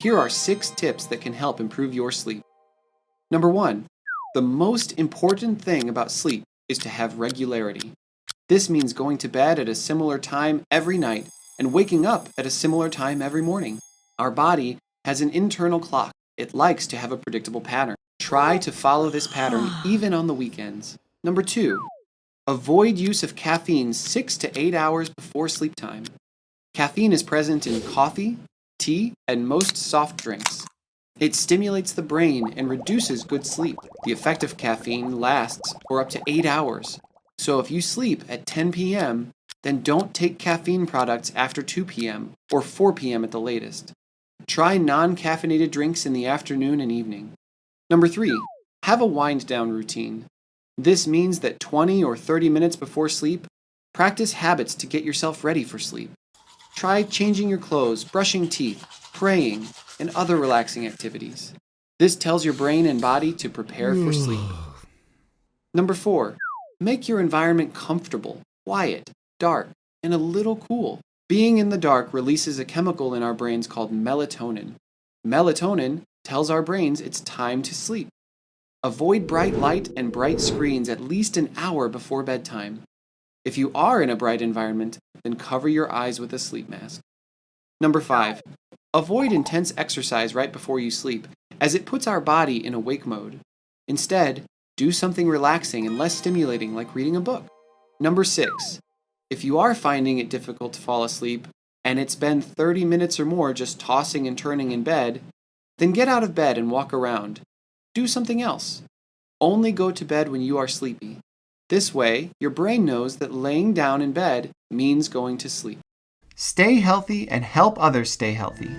Here are 6 tips that can help improve your sleep. Number 1, the most important thing about sleep is to have regularity. This means going to bed at a similar time every night and waking up at a similar time every morning. Our body has an internal clock. It likes to have a predictable pattern. Try to follow this pattern even on the weekends. Number 2, avoid use of caffeine 6 to 8 hours before sleep time. Caffeine is present in coffee, tea, and most soft drinks. It stimulates the brain and reduces good sleep. The effect of caffeine lasts for up to 8 hours. So if you sleep at 10 p.m., then don't take caffeine products after 2 p.m. or 4 p.m. at the latest. Try non-caffeinated drinks in the afternoon and evening. Number 3, have a wind-down routine. This means that 20 or 30 minutes before sleep, practice habits to get yourself ready for sleep. Try changing your clothes, brushing teeth, praying, and other relaxing activities. This tells your brain and body to prepare for sleep. Number 4, make your environment comfortable, quiet, dark, and a little cool. Being in the dark releases a chemical in our brains called melatonin. Melatonin tells our brains it's time to sleep. Avoid bright light and bright screens at least an hour before bedtime. If you are in a bright environment, then cover your eyes with a sleep mask. Number 5, avoid intense exercise right before you sleep, as it puts our body in awake mode. Instead, do something relaxing and less stimulating like reading a book. Number 6, if you are finding it difficult to fall asleep, and it's been 30 minutes or more just tossing and turning in bed, then get out of bed and walk around. Do something else. Only go to bed when you are sleepy. This way, your brain knows that laying down in bed means going to sleep. Stay healthy and help others stay healthy.